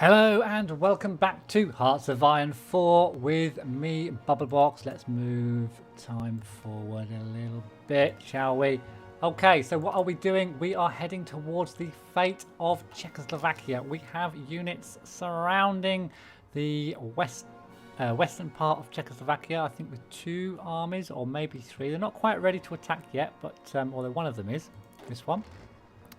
Hello and welcome back to Hearts of Iron 4 with me, Bubblebox. Let's move time forward a little bit, shall we? Okay, so what are we doing? We are heading towards the fate of Czechoslovakia. We have units surrounding the western part of Czechoslovakia, I think with 2 armies or maybe 3. They're not quite ready to attack yet, but although one of them is, this one.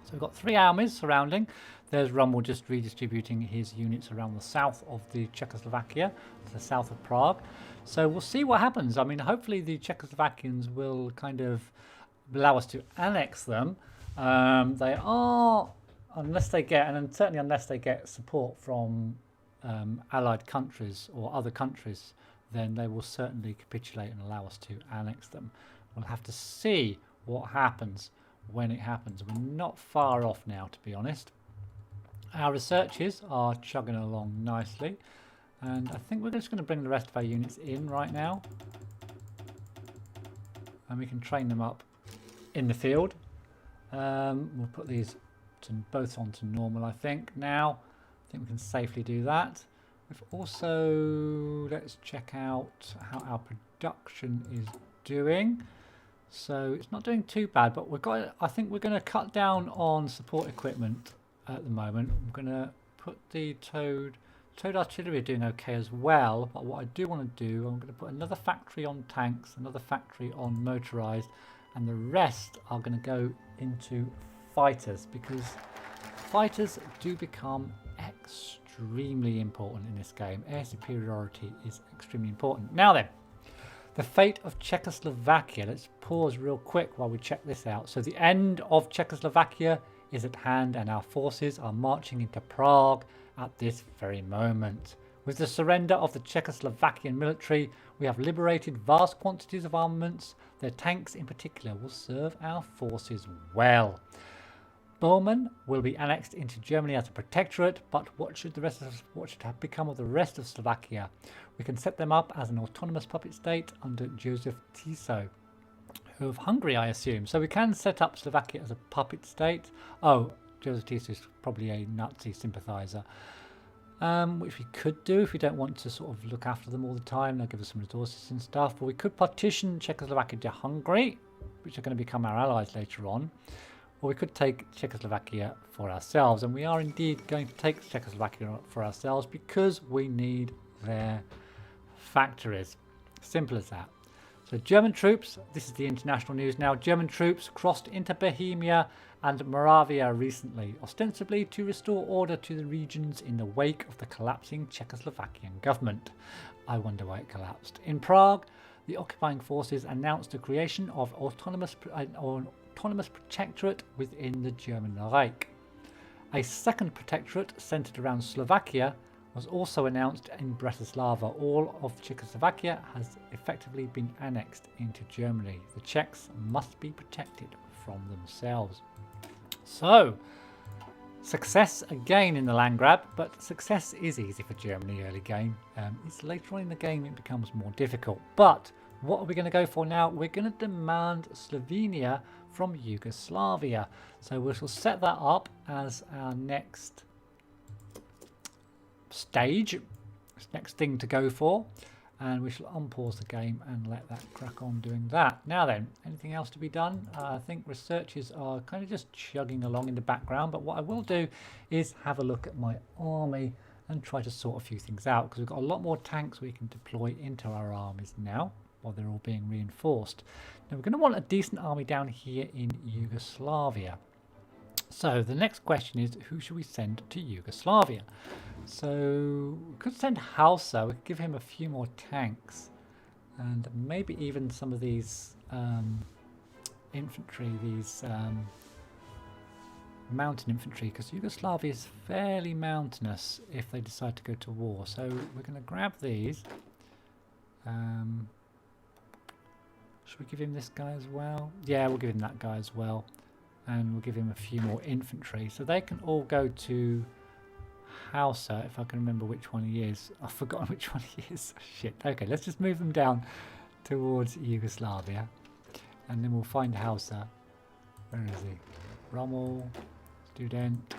So we've got 3 armies surrounding. There's Rommel just redistributing his units around the south of the Czechoslovakia, the south of Prague. So we'll see what happens. I mean, hopefully the Czechoslovakians will kind of allow us to annex them. They are, unless they get, and certainly unless they get support from allied countries or other countries, then they will certainly capitulate and allow us to annex them. We'll have to see what happens when it happens. We're not far off now, to be honest. Our researches are chugging along nicely, and I think we're just going to bring the rest of our units in right now, and we can train them up in the field. We'll put these both onto normal, I think. Now, I think we can safely do that. We've also, let's check out how our production is doing. So it's not doing too bad, but I think we're going to cut down on support equipment at the moment. I'm going to put the towed artillery are doing okay as well, but what I do want to do, I'm going to put another factory on tanks, another factory on motorized, and the rest are going to go into fighters, because fighters do become extremely important in this game. Air superiority is extremely important. Now then, the fate of Czechoslovakia. Let's pause real quick while we check this out. So the end of Czechoslovakia is at hand, and our forces are marching into Prague at this very moment. With the surrender of the Czechoslovakian military, we have liberated vast quantities of armaments. Their tanks in particular will serve our forces well. Böhmen will be annexed into Germany as a protectorate, but what should have become of the rest of Slovakia? We can set them up as an autonomous puppet state under Joseph Tiso, of Hungary, I assume. So we can set up Slovakia as a puppet state. Oh, Joseph Tiso is probably a Nazi sympathizer, which we could do if we don't want to sort of look after them all the time. They'll give us some resources and stuff. But we could partition Czechoslovakia to Hungary, which are going to become our allies later on. Or we could take Czechoslovakia for ourselves. And we are indeed going to take Czechoslovakia for ourselves because we need their factories. Simple as that. So German troops, this is the international news now, German troops crossed into Bohemia and Moravia recently, ostensibly to restore order to the regions in the wake of the collapsing Czechoslovakian government. I wonder why it collapsed. In Prague, the occupying forces announced the creation of autonomous protectorate within the German Reich. A second protectorate centered around Slovakia was also announced in Bratislava. All of Czechoslovakia has effectively been annexed into Germany. The Czechs must be protected from themselves. So, success again in the land grab, but success is easy for Germany early game. It's later on in the game it becomes more difficult. But what are we going to go for now? We're going to demand Slovenia from Yugoslavia. So we shall set that up as our next stage, next thing to go for, and we shall unpause the game and let that crack on doing that. Now then, anything else to be done? I think researchers are kind of just chugging along in the background, but what I will do is have a look at my army and try to sort a few things out, because we've got a lot more tanks we can deploy into our armies now while they're all being reinforced. Now we're going to want a decent army down here in Yugoslavia. So the next question is, who should we send to Yugoslavia? So we could send Hausa. We could give him a few more tanks, and maybe even some of these infantry, these mountain infantry, because Yugoslavia is fairly mountainous if they decide to go to war. So we're going to grab these. Should we give him this guy as well? Yeah, we'll give him that guy as well. And we'll give him a few more infantry. So they can all go to Hausa, if I can remember which one he is. I've forgotten which one he is. Shit. Okay, let's just move them down towards Yugoslavia. And then we'll find Hausa. Where is he? Rommel, student.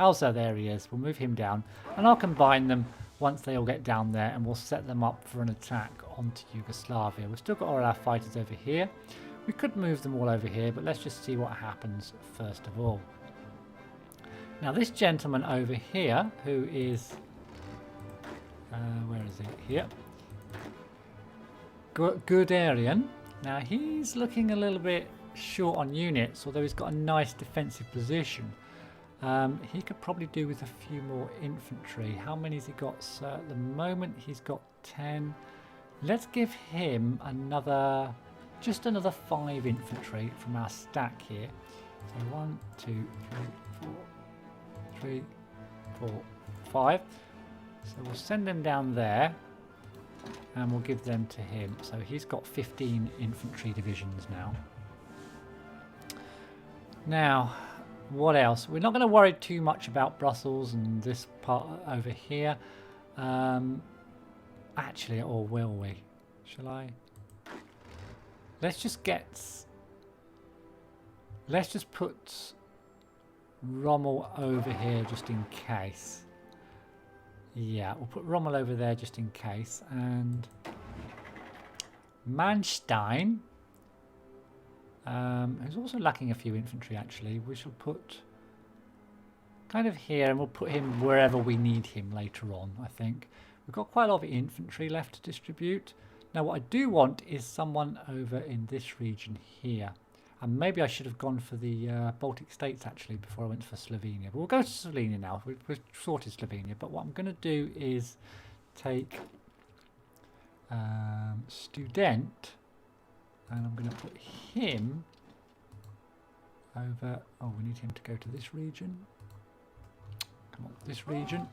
Hauser, there he is. We'll move him down, and I'll combine them once they all get down there, and we'll set them up for an attack onto Yugoslavia. We've still got all our fighters over here. We could move them all over here, but let's just see what happens first of all. Now this gentleman over here, who is... where is he? Here. Guderian. Now he's looking a little bit short on units, although he's got a nice defensive position. He could probably do with a few more infantry. How many has he got? So at the moment he's got 10. Let's give him another, just another 5 infantry from our stack here. So 1, 2, 3, 4, 3, 4, 5. So we'll send them down there and we'll give them to him. So he's got 15 infantry divisions now. Now, what else? We're not going to worry too much about Brussels and this part over here. Actually, or will we? Shall I? Let's just put Rommel over here just in case. Yeah, we'll put Rommel over there just in case. And Manstein, who's also lacking a few infantry actually, we shall put kind of here, and we'll put him wherever we need him later on, I think. We've got quite a lot of infantry left to distribute. Now what I do want is someone over in this region here. And maybe I should have gone for the Baltic states actually before I went for Slovenia. But we'll go to Slovenia now. We've sorted Slovenia. But what I'm going to do is take Student, and I'm going to put him over. Oh, we need him to go to this region. Come on, this region.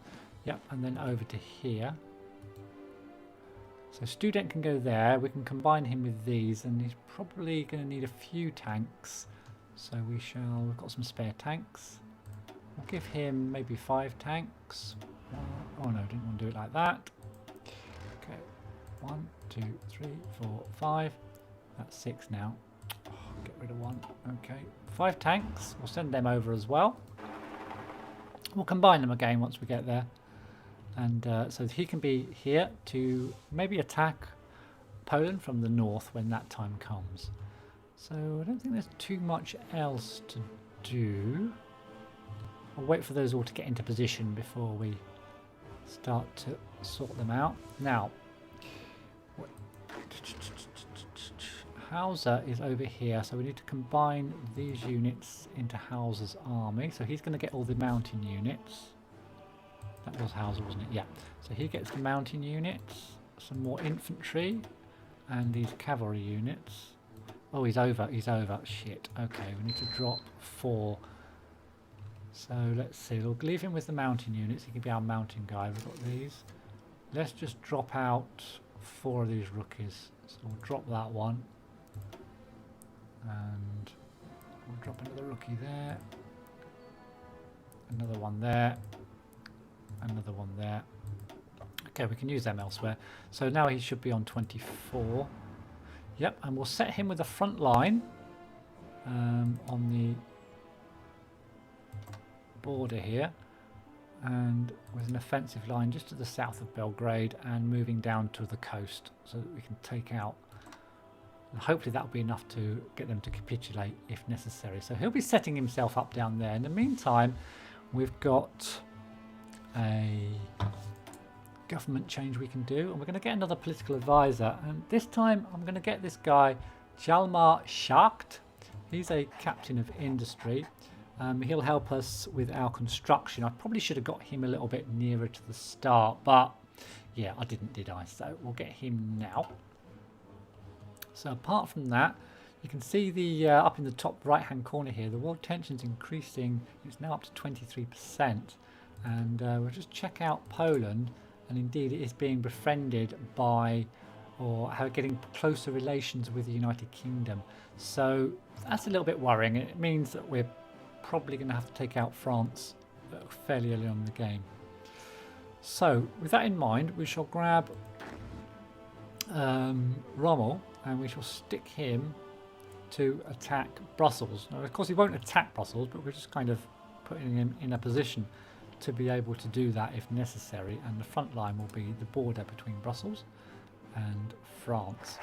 Yep, and then over to here. So Student can go there. We can combine him with these, and he's probably going to need a few tanks. So we shall. We've got some spare tanks. We'll give him maybe 5 tanks. Oh no, didn't want to do it like that. Okay, 1, 2, 3, 4, 5. That's 6 now. Oh, get rid of 1. Okay, 5 tanks. We'll send them over as well. We'll combine them again once we get there. And so he can be here to maybe attack Poland from the north when that time comes. So I don't think there's too much else to do. I'll wait for those all to get into position before we start to sort them out. Now, Hauser is over here, so we need to combine these units into Hauser's army. So he's going to get all the mountain units. That was Hauser, wasn't it? Yeah. So he gets the mountain units, some more infantry, and these cavalry units. Oh, he's over. He's over. Shit. Okay, we need to drop 4. So let's see. We'll leave him with the mountain units. He can be our mountain guy. We've got these. Let's just drop out 4 of these rookies. So we'll drop that one. And we'll drop another rookie there. Another one there. Another one there. Okay, we can use them elsewhere. So now he should be on 24. Yep, and we'll set him with the front line on the border here, and with an offensive line just to the south of Belgrade and moving down to the coast so that we can take out. And hopefully that'll be enough to get them to capitulate if necessary. So he'll be setting himself up down there. In the meantime, we've got a government change we can do, and we're going to get another political advisor, and this time I'm going to get this guy Hjalmar Schacht. He's a captain of industry. He'll help us with our construction. I probably should have got him a little bit nearer to the start, but yeah, I didn't, did I? So we'll get him now. So apart from that, you can see the up in the top right hand corner here, the world tension's increasing. It's now up to 23%. And we'll just check out Poland, and indeed it is being befriended by, or getting closer relations with the United Kingdom. So that's a little bit worrying. It means that we're probably going to have to take out France fairly early on in the game. So with that in mind, we shall grab Rommel, and we shall stick him to attack Brussels. Now of course he won't attack Brussels, but we'll just kind of putting him in a position to be able to do that if necessary, and the front line will be the border between Brussels and France.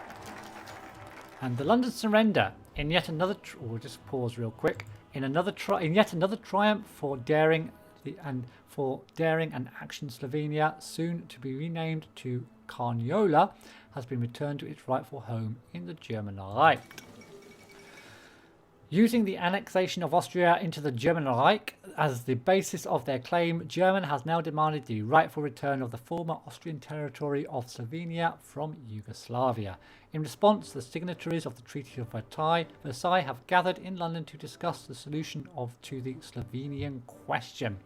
And the London surrender in yet another we'll just pause real quick. In yet another triumph for daring and action, Slovenia, soon to be renamed to Carniola, has been returned to its rightful home in the German Reich. Using the annexation of Austria into the German Reich as the basis of their claim, Germany has now demanded the rightful return of the former Austrian territory of Slovenia from Yugoslavia. In response, the signatories of the Treaty of Versailles have gathered in London to discuss the solution to the Slovenian question.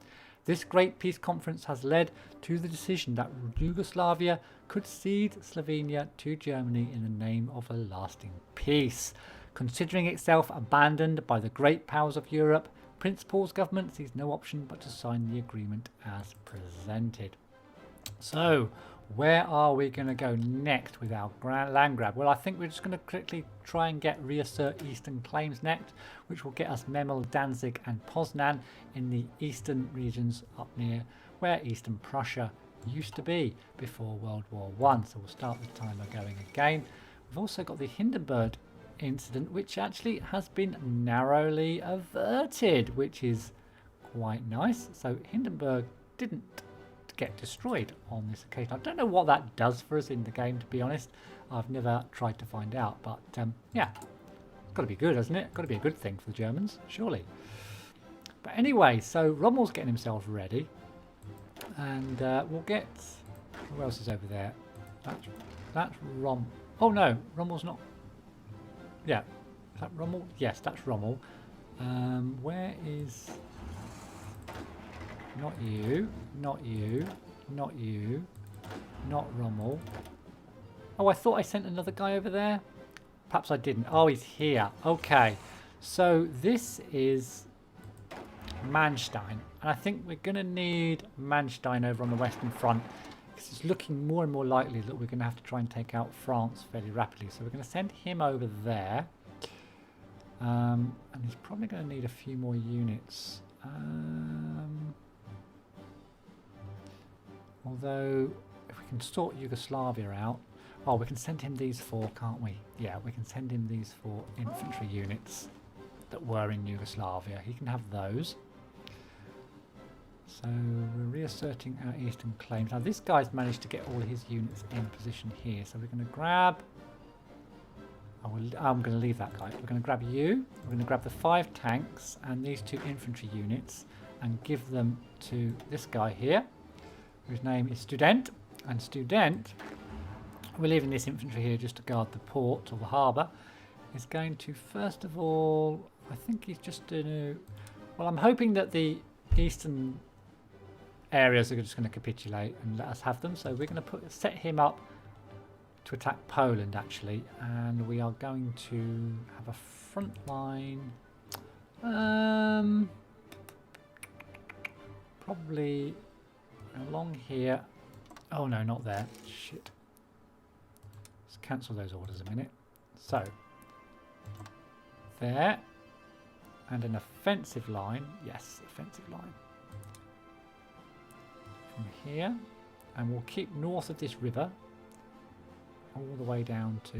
This great peace conference has led to the decision that Yugoslavia could cede Slovenia to Germany in the name of a lasting peace. Considering itself abandoned by the great powers of Europe, Prince Paul's government sees no option but to sign the agreement as presented. So, where are we going to go next with our land grab? Well, I think we're just going to quickly try and reassert eastern claims next, which will get us Memel, Danzig and Poznan in the eastern regions up near where Eastern Prussia used to be before World War I. So we'll start the timer going again. We've also got the Hindenburg incident, which actually has been narrowly averted, which is quite nice. So Hindenburg didn't get destroyed on this occasion. I don't know what that does for us in the game, to be honest. I've never tried to find out, but yeah, it's got to be good, hasn't it? Got to be a good thing for the Germans, surely. But anyway, so Rommel's getting himself ready, and we'll get, who else is over there? That's Rommel. Oh no, Rommel's not. Yeah, is that Rommel? Yes, that's Rommel. Where is... Not you, not you, not you, not Rommel. Oh, I thought I sent another guy over there. Perhaps I didn't. Oh, he's here. Okay, so this is Manstein. And I think we're going to need Manstein over on the Western Front, because it's looking more and more likely that we're going to have to try and take out France fairly rapidly. So we're going to send him over there. And he's probably going to need a few more units. Although, if we can sort Yugoslavia out... Oh, we can send him these 4, can't we? Yeah, we can send him these 4 infantry units that were in Yugoslavia. He can have those. So, we're reasserting our eastern claims. Now, this guy's managed to get all his units in position here. So, we're going to grab... I'm going to leave that guy. We're going to grab you. We're going to grab the 5 tanks and these 2 infantry units and give them to this guy here, whose name is Student. And Student, we're leaving this infantry here just to guard the port or the harbour, is going to, first of all, I think he's just going to... Well, I'm hoping that the eastern areas are just going to capitulate and let us have them. So we're going to set him up to attack Poland, actually. And we are going to have a front line... probably... along here. Oh no, not there. Shit. Let's cancel those orders a minute. So, there. And an offensive line. Yes, offensive line. From here. And we'll keep north of this river. All the way down to...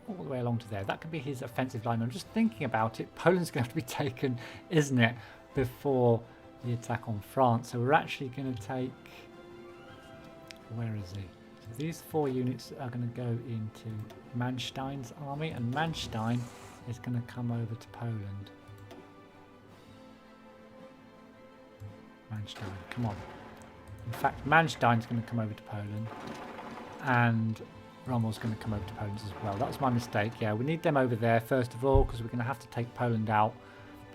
all the way along to there. That could be his offensive line. I'm just thinking about it. Poland's going to have to be taken, isn't it? Before the attack on France. So we're actually going to take... Where is he? So these 4 units are going to go into Manstein's army, and Manstein is going to come over to Poland. Manstein, come on. In fact, Manstein's going to come over to Poland, and Rommel's going to come over to Poland as well. That was my mistake. Yeah, we need them over there first of all, because we're going to have to take Poland out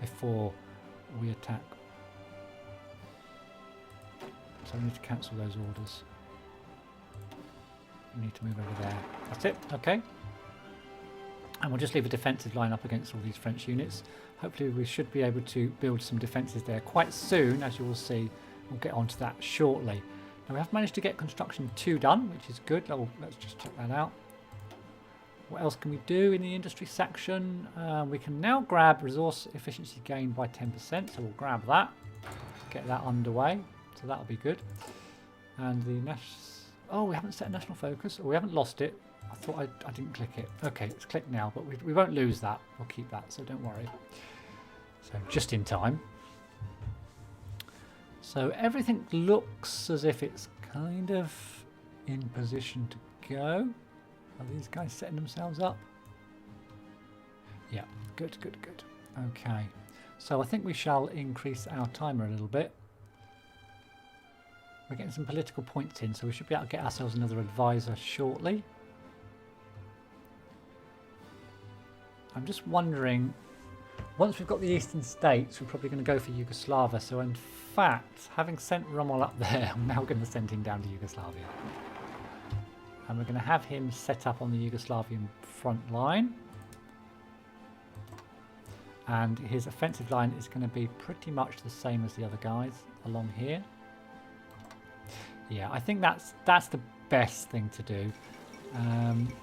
before we attack. So we need to cancel those orders. We need to move over there. That's it. Okay. And we'll just leave a defensive line up against all these French units. Hopefully we should be able to build some defences there quite soon, as you will see. We'll get onto that shortly. Now we have managed to get construction 2 done, which is good. Let's just check that out. What else can we do in the industry section? We can now grab resource efficiency gain by 10%, so we'll grab that, get that underway, so that'll be good. And the oh, we haven't set a national focus, or we haven't lost it. I thought I didn't click it. Okay, it's clicked now, but we won't lose that. We'll keep that, so don't worry. So just in time. So everything looks as if it's kind of in position to go. Are these guys setting themselves up? Yeah, good, good, good. Okay, so I think we shall increase our timer a little bit. We're getting some political points in, so we should be able to get ourselves another advisor shortly. I'm just wondering, once we've got the eastern states, we're probably going to go for Yugoslavia. So in fact, having sent Rommel up there, I'm now going to send him down to Yugoslavia. And we're going to have him set up on the Yugoslavian front line. And his offensive line is going to be pretty much the same as the other guys along here. Yeah, I think that's the best thing to do.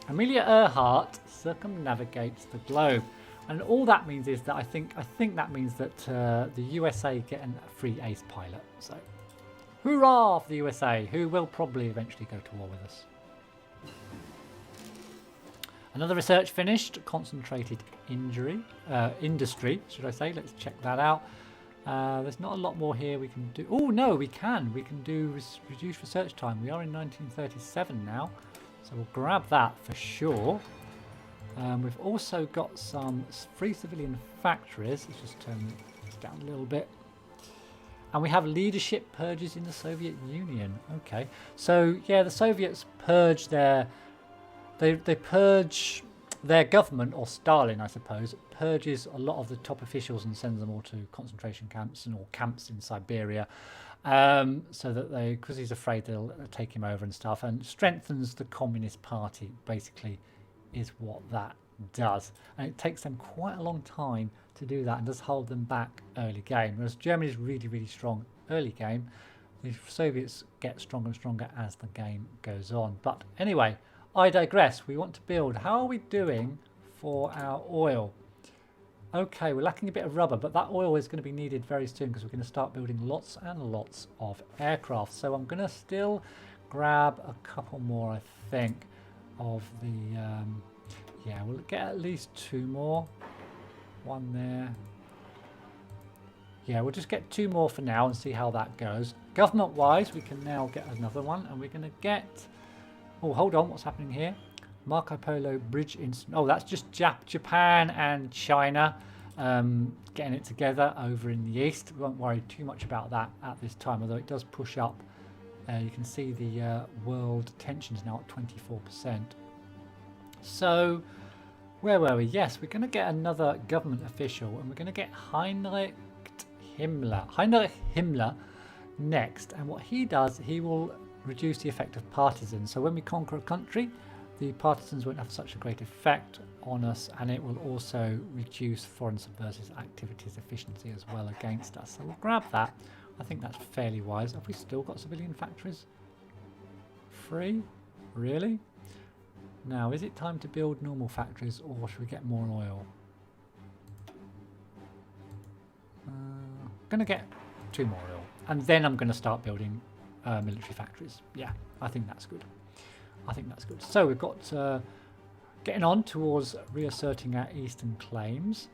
Amelia Earhart circumnavigates the globe. And all that means is that I think that means that the USA get a free ace pilot. So, hurrah for the USA, who will probably eventually go to war with us. Another research finished. Concentrated industry, should I say? Let's check that out. There's not a lot more here we can do. Oh no, we can. We can do reduced research time. We are in 1937 now, so we'll grab that for sure. We've also got some free civilian factories. Let's just turn this down a little bit. And we have leadership purges in the Soviet Union. Okay, so yeah, the Soviets purge their they purge their government, or Stalin, I suppose, purges a lot of the top officials and sends them all to concentration camps or camps in Siberia, so that because he's afraid they'll take him over and stuff, and strengthens the Communist Party. Basically, is what that does, and it takes them quite a long time to do that and does hold them back early game. Whereas Germany is really, really strong early game, the Soviets get stronger and stronger as the game goes on. But anyway, I digress. We want to build. How are we doing for our oil? Okay, we're lacking a bit of rubber, but that oil is going to be needed very soon because we're going to start building lots and lots of aircraft. So I'm going to still grab a couple more, I think, of the yeah, we'll get at least 2 more. 1 there. Yeah, we'll just get 2 more for now and see how that goes. Government wise, we can now get another one, and we're going to get, oh, hold on, what's happening here? Marco Polo bridge in, oh, that's just Japan and China getting it together over in the east. We won't worry too much about that at this time, although it does push up. You can see the world tensions now at 24%. So, where were we? Yes, we're going to get another government official, and we're going to get Heinrich Himmler next. And what he does, he will reduce the effect of partisans. So when we conquer a country, the partisans won't have such a great effect on us, and it will also reduce foreign subversive activities efficiency as well against us. So we'll grab that. I think that's fairly wise. Have we still got civilian factories free? Really? Now, is it time to build normal factories, or should we get more oil? I'm going to get 2 more oil, and then I'm going to start building military factories. Yeah, I think that's good. I think that's good. So we've got getting on towards reasserting our eastern claims.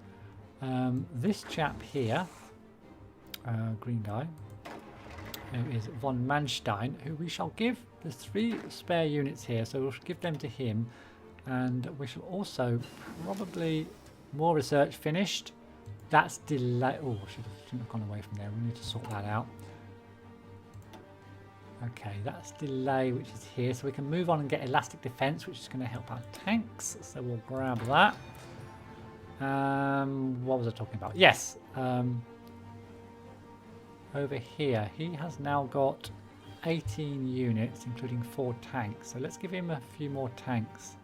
This chap here, green guy, who is von Manstein, who we shall give, there's 3 spare units here, so we'll give them to him, and we shall also probably more research finished. That's delay. Oh, shouldn't have gone away from there. We need to sort that out. Okay, that's delay, which is here, so we can move on and get elastic defense, which is going to help our tanks. So we'll grab that. What was I talking about? Yes. Over here, he has now got 18 units, including 4 tanks. So let's give him a few more tanks.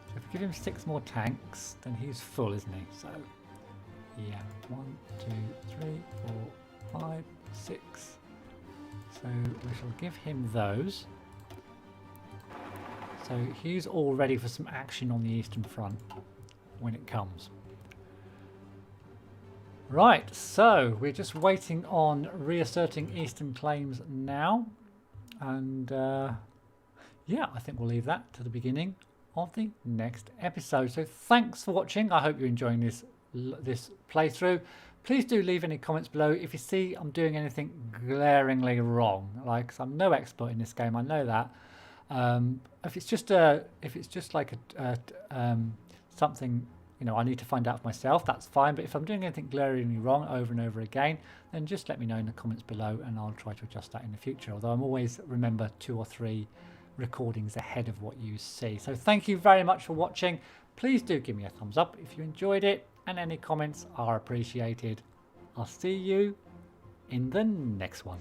So if we give him 6 more tanks, then he's full, isn't he? So, yeah, 1, 2, 3, 4, 5, 6. So we shall give him those. So he's all ready for some action on the Eastern Front when it comes. Right, so we're just waiting on reasserting Eastern claims now. And yeah, I think we'll leave that to the beginning of the next episode. So thanks for watching. I hope you're enjoying this playthrough. Please do leave any comments below if you see I'm doing anything glaringly wrong. Like, I'm no expert in this game, I know that. If it's just like something, you know, I need to find out for myself, that's fine. But if I'm doing anything glaringly wrong over and over again, then just let me know in the comments below and I'll try to adjust that in the future. Although I'm always, remember, 2 or 3 recordings ahead of what you see. So thank you very much for watching. Please do give me a thumbs up if you enjoyed it, and any comments are appreciated. I'll see you in the next one.